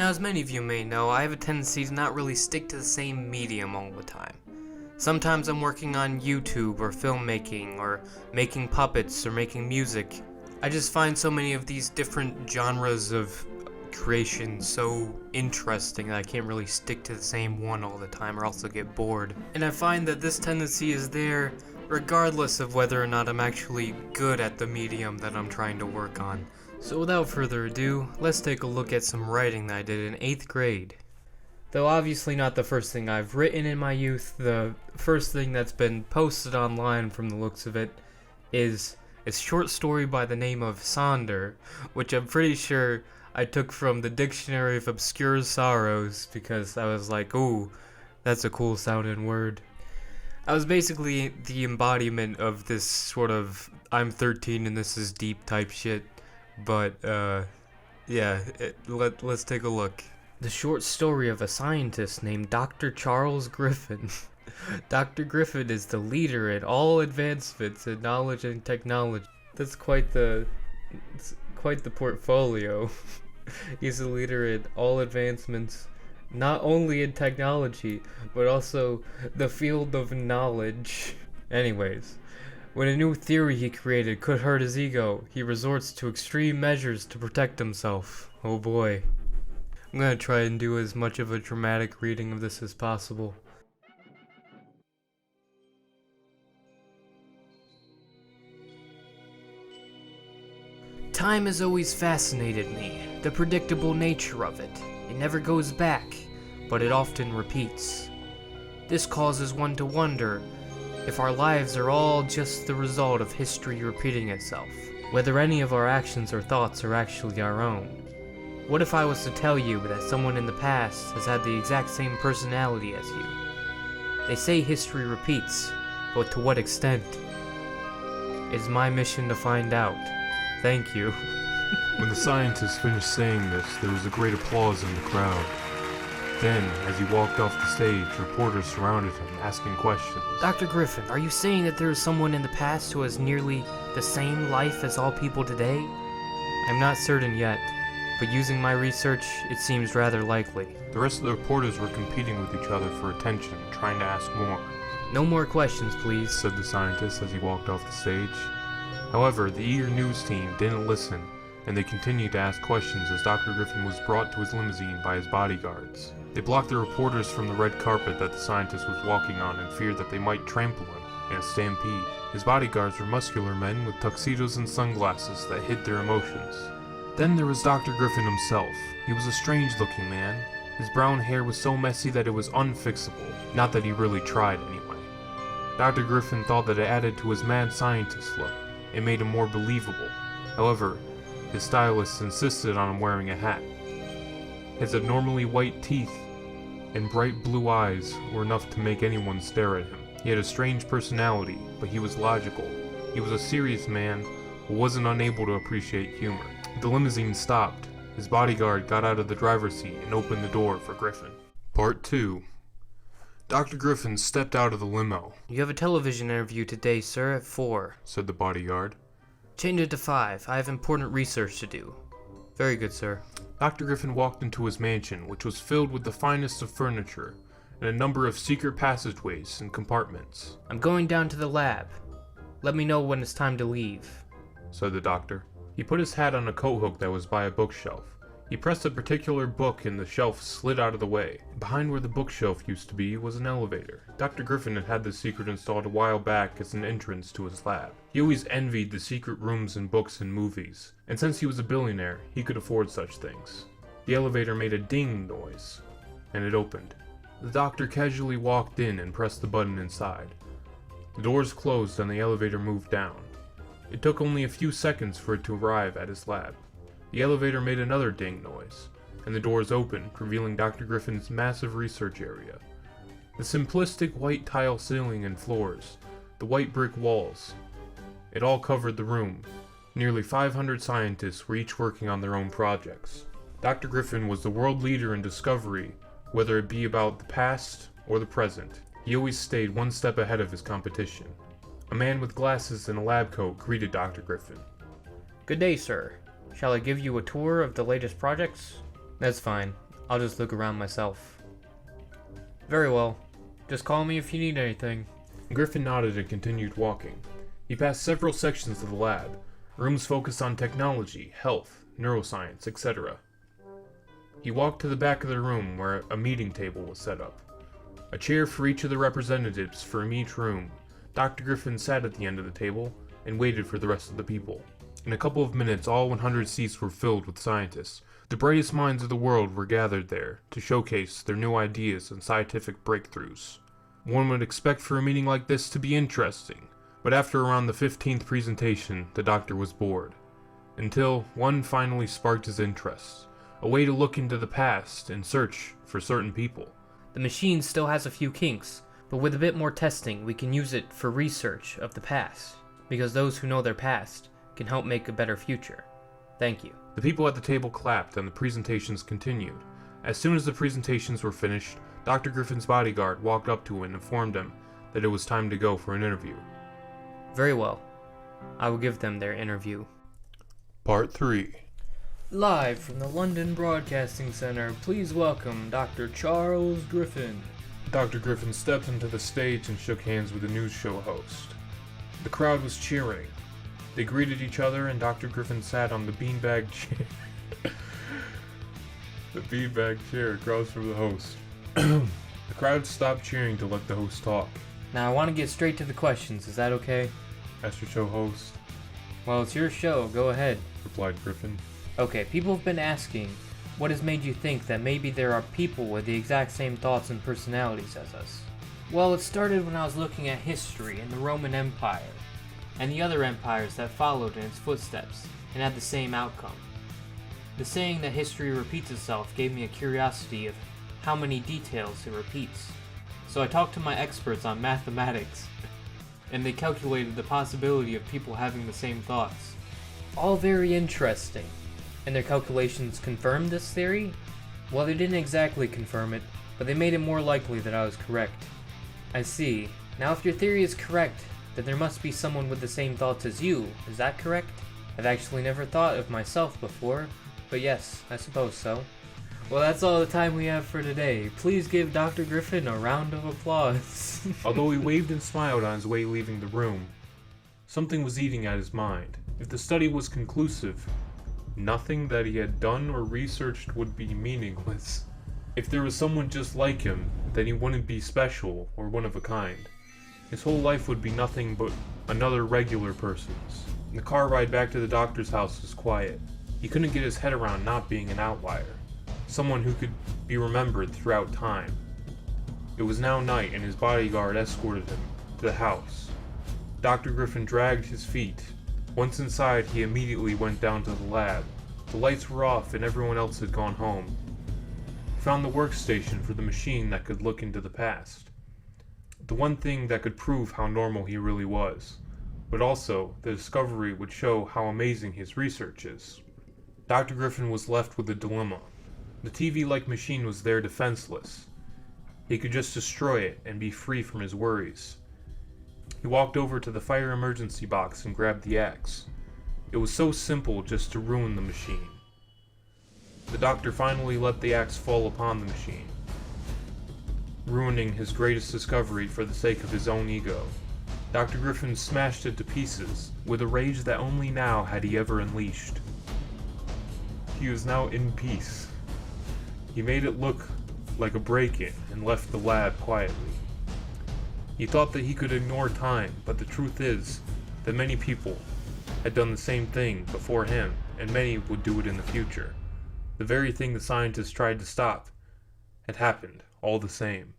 Now, as many of you may know, I have a tendency to not really stick to the same medium all the time. Sometimes I'm working on YouTube or filmmaking or making puppets or making music. I just find so many of these different genres of creation so interesting that I can't really stick to the same one all the time or else I'll get bored. And I find that this tendency is there regardless of whether or not I'm actually good at the medium that I'm trying to work on. So without further ado, let's take a look at some writing that I did in 8th grade. Though obviously not the first thing I've written in my youth, the first thing that's been posted online from the looks of it is a short story by the name of Sonder, which I'm pretty sure I took from the Dictionary of Obscure Sorrows because I was like, ooh, that's a cool sounding word. I was basically the embodiment of this sort of I'm 13 and this is deep type shit, but yeah, let's take a look. The short story of a scientist named Dr. Charles Griffin. Dr. Griffin is the leader in all advancements in knowledge and technology. That's quite the portfolio. He's a leader in all advancements, not only in technology, but also the field of knowledge. Anyways, when a new theory he created could hurt his ego, he resorts to extreme measures to protect himself. Oh boy. I'm gonna try and do as much of a dramatic reading of this as possible. Time has always fascinated me, the predictable nature of it. It never goes back, but it often repeats. This causes one to wonder if our lives are all just the result of history repeating itself, whether any of our actions or thoughts are actually our own. What if I was to tell you that someone in the past has had the exact same personality as you? They say history repeats, but to what extent? It's my mission to find out. Thank you. When the scientist finished saying this, there was a great applause in the crowd. Then, as he walked off the stage, reporters surrounded him, asking questions. Dr. Griffin, are you saying that there is someone in the past who has nearly the same life as all people today? I'm not certain yet, but using my research, it seems rather likely. The rest of the reporters were competing with each other for attention, trying to ask more. No more questions, please, said the scientist as he walked off the stage. However, the eager news team didn't listen, and they continued to ask questions as Dr. Griffin was brought to his limousine by his bodyguards. They blocked the reporters from the red carpet that the scientist was walking on in fear that they might trample him in a stampede. His bodyguards were muscular men with tuxedos and sunglasses that hid their emotions. Then there was Dr. Griffin himself. He was a strange-looking man. His brown hair was so messy that it was unfixable, not that he really tried anyway. Dr. Griffin thought that it added to his mad scientist look. It made him more believable. However, his stylists insisted on him wearing a hat. His abnormally white teeth and bright blue eyes were enough to make anyone stare at him. He had a strange personality, but he was logical. He was a serious man who wasn't unable to appreciate humor. The limousine stopped. His bodyguard got out of the driver's seat and opened the door for Griffin. Part 2. Dr. Griffin stepped out of the limo. You have a television interview today, sir, at 4, said the bodyguard. Change it to 5. I have important research to do. Very good, sir. Dr. Griffin walked into his mansion, which was filled with the finest of furniture, and a number of secret passageways and compartments. I'm going down to the lab. Let me know when it's time to leave, said the doctor. He put his hat on a coat hook that was by a bookshelf. He pressed a particular book and the shelf slid out of the way. Behind where the bookshelf used to be was an elevator. Dr. Griffin had had this secret installed a while back as an entrance to his lab. He always envied the secret rooms in books and movies, and since he was a billionaire, he could afford such things. The elevator made a ding noise, and it opened. The doctor casually walked in and pressed the button inside. The doors closed and the elevator moved down. It took only a few seconds for it to arrive at his lab. The elevator made another ding noise, and the doors opened, revealing Dr. Griffin's massive research area. The simplistic white tile ceiling and floors, the white brick walls, it all covered the room. Nearly 500 scientists were each working on their own projects. Dr. Griffin was the world leader in discovery, whether it be about the past or the present. He always stayed one step ahead of his competition. A man with glasses and a lab coat greeted Dr. Griffin. Good day, sir. Shall I give you a tour of the latest projects? That's fine. I'll just look around myself. Very well. Just call me if you need anything. Griffin nodded and continued walking. He passed several sections of the lab, rooms focused on technology, health, neuroscience, etc. He walked to the back of the room where a meeting table was set up. A chair for each of the representatives from each room. Dr. Griffin sat at the end of the table and waited for the rest of the people. In a couple of minutes, all 100 seats were filled with scientists. The brightest minds of the world were gathered there to showcase their new ideas and scientific breakthroughs. One would expect for a meeting like this to be interesting, but after around the 15th presentation, the doctor was bored. Until one finally sparked his interest. A way to look into the past and search for certain people. The machine still has a few kinks, but with a bit more testing, we can use it for research of the past, because those who know their past can help make a better future. Thank you. The people at the table clapped and the presentations continued. As soon as the presentations were finished, Dr. Griffin's bodyguard walked up to him and informed him that it was time to go for an interview. Very well. I will give them their interview. Part 3. Live from the London Broadcasting Centre, please welcome Dr. Charles Griffin. Dr. Griffin stepped onto the stage and shook hands with the news show host. The crowd was cheering. They greeted each other and Dr. Griffin sat on the beanbag chair. The beanbag chair across from the host. The crowd stopped cheering to let the host talk. Now I want to get straight to the questions, is that okay? Asked your show host. Well, it's your show, go ahead. Replied Griffin. Okay, people have been asking, what has made you think that maybe there are people with the exact same thoughts and personalities as us? Well, it started when I was looking at history and the Roman Empire, and the other empires that followed in its footsteps, and had the same outcome. The saying that history repeats itself gave me a curiosity of how many details it repeats. So I talked to my experts on mathematics, and they calculated the possibility of people having the same thoughts. All very interesting. And their calculations confirmed this theory? Well, they didn't exactly confirm it, but they made it more likely that I was correct. I see. Now if your theory is correct, then there must be someone with the same thoughts as you, is that correct? I've actually never thought of myself before, but yes, I suppose so. Well, that's all the time we have for today. Please give Dr. Griffin a round of applause. Although he waved and smiled on his way leaving the room, something was eating at his mind. If the study was conclusive, nothing that he had done or researched would be meaningless. If there was someone just like him, then he wouldn't be special or one of a kind. His whole life would be nothing but another regular person's. The car ride back to the doctor's house was quiet. He couldn't get his head around not being an outlier. Someone who could be remembered throughout time. It was now night and his bodyguard escorted him to the house. Dr. Griffin dragged his feet. Once inside, he immediately went down to the lab. The lights were off and everyone else had gone home. He found the workstation for the machine that could look into the past. The one thing that could prove how normal he really was, but also the discovery would show how amazing his research is. Dr. Griffin was left with a dilemma. The TV-like machine was there defenseless. He could just destroy it and be free from his worries. He walked over to the fire emergency box and grabbed the axe. It was so simple just to ruin the machine. The doctor finally let the axe fall upon the machine, ruining his greatest discovery for the sake of his own ego. Dr. Griffin smashed it to pieces, with a rage that only now had he ever unleashed. He was now in peace. He made it look like a break-in and left the lab quietly. He thought that he could ignore time, but the truth is that many people had done the same thing before him, and many would do it in the future. The very thing the scientists tried to stop had happened all the same.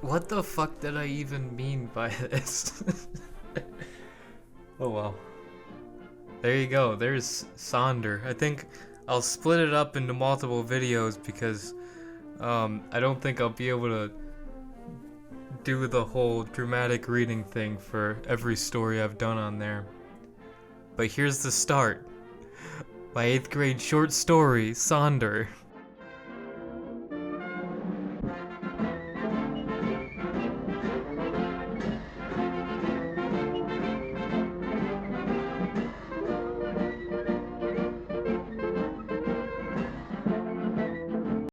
What the fuck did I even mean by this? Oh well. There you go, there's Sonder. I think I'll split it up into multiple videos because I don't think I'll be able to do the whole dramatic reading thing for every story I've done on there. But here's the start. My 8th grade short story, Sonder.